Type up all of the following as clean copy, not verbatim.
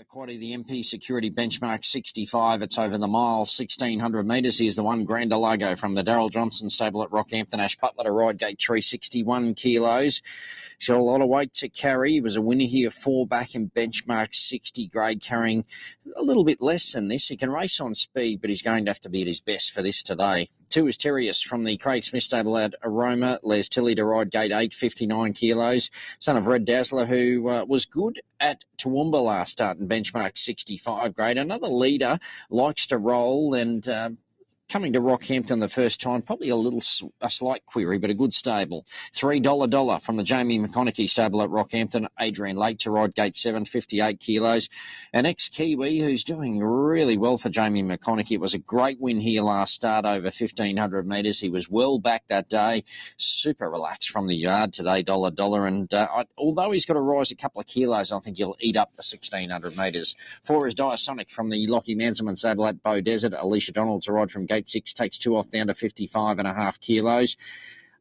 The quaddy, the MP Security benchmark 65. It's over the mile, 1,600 metres. Here's the one, Grandalago from the Darryl Johnson stable at Rockhampton. Ash Butler to ride, gate 361 kilos. He's got a lot of weight to carry. He was a winner here, 4 back in benchmark 60 grade, carrying a little bit less than this. He can race on speed, but he's going to have to be at his best for this today. 2 is Terrius from the Craig Smith stable at Aroma. Les Tilly to ride, gate 8, 59 kilos. Son of Red Dazzler, who was good at Toowoomba last start in benchmark 65 grade. Another leader, likes to roll, and coming to Rockhampton the first time, probably a slight query, but a good stable. $3 from the Jamie McConaughey stable at Rockhampton. Adrian Lake to ride, gate 7, 58 kilos. An ex-Kiwi who's doing really well for Jamie McConaughey. It was a great win here last start over 1,500 metres. He was well back that day. Super relaxed from the yard today, $1. And although he's got to rise a couple of kilos, I think he'll eat up the 1,600 metres. 4 is Diasonic from the Lockie Manselman stable at Bow Desert. Alicia Donald to ride from gate 6, takes 2 off down to 55.5 kilos.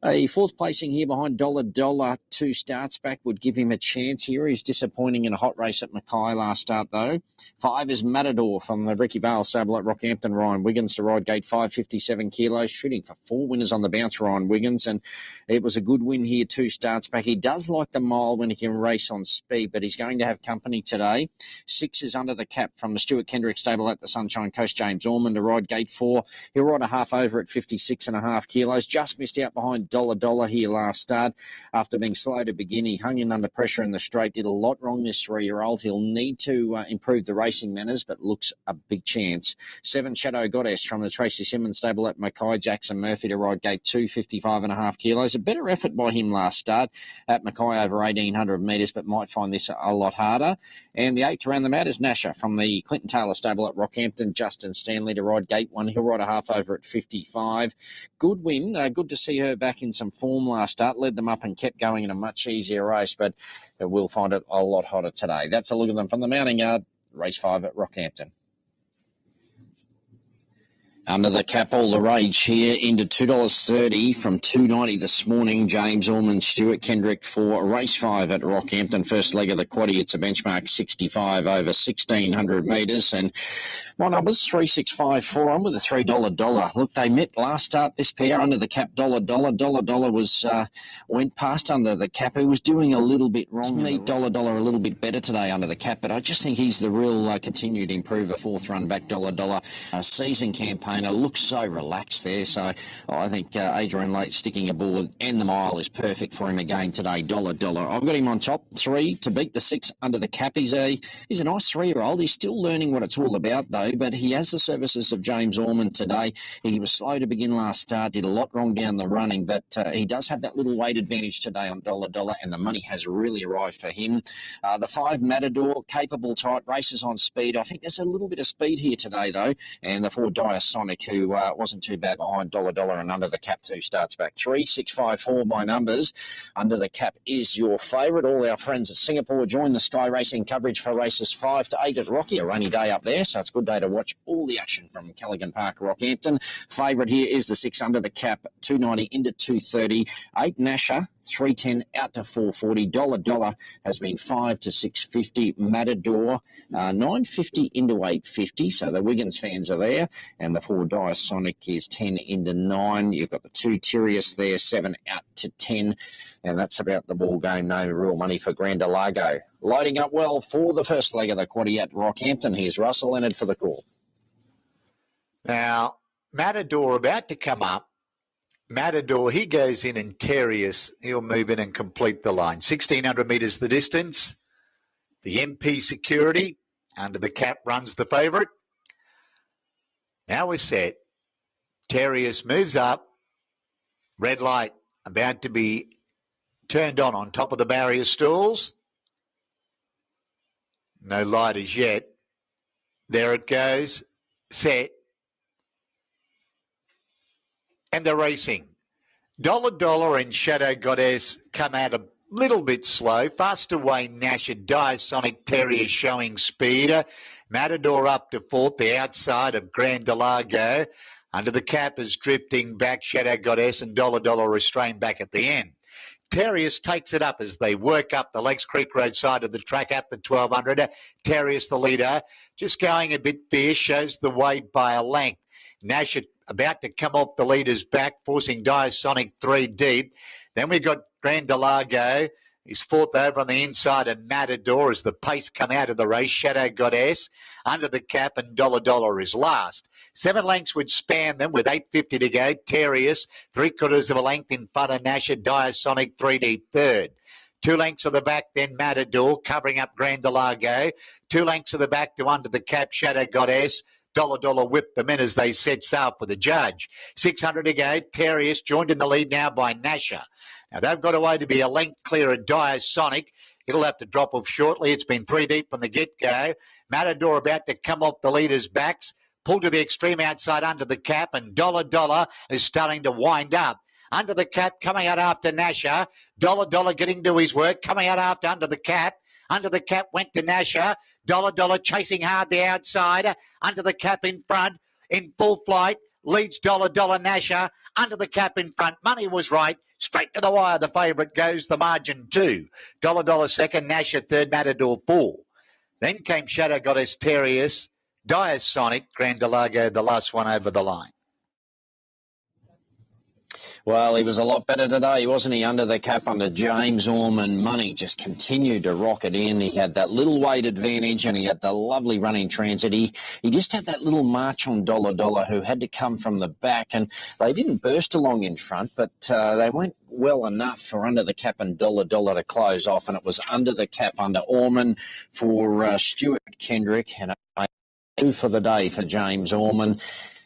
A fourth placing here behind $1. 2 starts back would give him a chance here. He's disappointing in a hot race at Mackay last start, though. 5 is Matador from the Ricky Vale stable at Rockhampton. Ryan Wiggins to ride, gate 5, 57 kilos, shooting for 4 winners on the bounce, Ryan Wiggins, and it was a good win here, 2 starts back. He does like the mile when he can race on speed, but he's going to have company today. 6 is Under the Cap from the Stuart Kendrick stable at the Sunshine Coast. James Orman to ride, gate 4. He'll ride a half over at 56.5 kilos. Just missed out behind $1 here last start after being slow to begin. He hung in under pressure in the straight, did a lot wrong, this 3-year-old. He'll need to improve the racing manners, but looks a big chance. 7 Shadow Goddess from the Tracy Simmons stable at Mackay. Jackson Murphy to ride, gate 2, 55.5 kilos. A better effort by him last start at Mackay over 1,800 metres, but might find this a lot harder. And the 8 to round them out is Nasha from the Clinton Taylor stable at Rockhampton. Justin Stanley to ride, gate 1. He'll ride a half over at 55. Good win. Good to see her back in some form last start. Led them up and kept going in a much easier race, but we'll find it a lot hotter today. That's a look at them from the mounting yard, race 5 at Rockhampton. Under the Cap, all the rage here into $2.30 from $2.90 this morning. James Orman, Stuart Kendrick for race 5 at Rockhampton. First leg of the quaddie. It's a benchmark 65 over 1,600 metres. And my numbers, 3, 6, 5, 4 on with a $3 Look, they met last start, this pair, Under the Cap, $1 was went past Under the Cap, who was doing a little bit wrong. Me, $1 a little bit better today, Under the Cap, but I just think he's the real continued improver, 4th run back, $1. Season campaigner, looks so relaxed there, so I think Adrian Late sticking aboard and the mile is perfect for him again today, $1. I've got him on top, 3 to beat the 6 Under the Cap. He's a nice 3-year-old. He's still learning what it's all about, though, but he has the services of James Orman today. He was slow to begin last start, did a lot wrong down the running, but he does have that little weight advantage today on $1, and the money has really arrived for him. The 5 Matador, capable type, races on speed. I think there's a little bit of speed here today, though, and the 4 Diasonic, who wasn't too bad behind $1 and Under the Cap, 2 starts back. 3, 6, 5, 4 by numbers. Under the Cap is your favourite. All our friends at Singapore join the Sky Racing coverage for races 5 to 8 at Rocky. A rainy day up there, so it's a good day to watch all the action from Callaghan Park, Rockhampton. Favourite here is the 6 Under the Cap, $2.90 into $2.30. 8 Nasha, $3.10 out to $4.40. $1 has been 5 to $6.50. Matador, $9.50 into $8.50. So the Wiggins fans are there. And the 4 Diasonic is 10 into $9. You've got the 2 Tirius there, 7 out to 10. And that's about the ball game. No real money for Grandalago. Loading up well for the first leg of the quaddie at Rockhampton. Here's Russell Leonard for the call. Now, Matador about to come up. Matador, he goes in and Terrius, he'll move in and complete the line. 1,600 metres the distance. The MP Security, Under the Cap, runs the favourite. Now we're set. Terrius moves up. Red light about to be turned on top of the barrier stalls. No light as yet. There it goes. Set. And the racing. $1 and Shadow Goddess come out a little bit slow. Fast away Nasha, Diasonic, Terrier showing speed. Matador up to 4th, the outside of Grandalago. Under the Cap is drifting back, Shadow Goddess, and $1 restrained back at the end. Terrius takes it up as they work up the Lakes Creek Road side of the track at the 1200. Terrius, the leader, just going a bit fierce, shows the way by a length. Nasha about to come off the leader's back, forcing Diasonic 3 deep. Then we've got Grandalago. He's fourth over on the inside of Matador as the pace come out of the race. Shadow Goddess under the cap, and Dollar Dollar is last. 7 lengths would span them with 8.50 to go. Terrius, 3/4 of a length in front of Nasha. Diasonic 3 deep third. 2 lengths of the back, then Matador covering up Grandalago. 2 lengths of the back to under the cap, Shadow Goddess. Dollar Dollar whipped them in as they set sail for the judge. 600 to go. Terrius joined in the lead now by Nasha. Now they've got away to be a length clear of Diasonic. It'll have to drop off shortly. It's been 3 deep from the get-go. Matador about to come off the leader's backs. Pulled to the extreme outside under the cap, and Dollar Dollar is starting to wind up. Under the cap, coming out after Nasha. Dollar Dollar getting to his work, coming out after under the cap. Under the cap went to Nasha. Dollar Dollar chasing hard the outside. Under the cap in front, in full flight. Leads Dollar Dollar. Nasha under the cap in front. Money was right. Straight to the wire, the favourite goes the margin 2. Dollar Dollar second, Nasha third, Matador 4. Then came Shadow Goddess, Terrius, Diasonic, Grandalago, the last one over the line. Well, he was a lot better today, wasn't he? Under the cap, under James Orman. Money just continued to rocket in. He had that little weight advantage, and he had the lovely running transit. He just had that little march on Dollar Dollar, who had to come from the back, and they didn't burst along in front, but they went well enough for under the cap and Dollar Dollar to close off, and it was under the cap under Orman for Stuart Kendrick, and a 2 for the day for James Orman.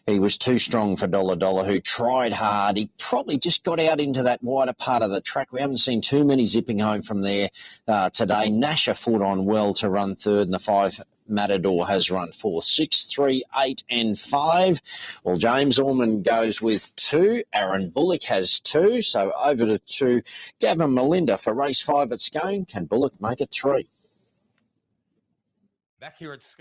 He was too strong for Dollar Dollar, who tried hard. He probably just got out into that wider part of the track. We haven't seen too many zipping home from there today. Nasha fought on well to run third, and the 5 Matador has run fourth. 6, 3, 8 and 5. Well, James Orman goes with 2. Aaron Bullock has 2. So over to Gavin Melinda for race 5 at Scone. Can Bullock make it 3? Back here at Scone.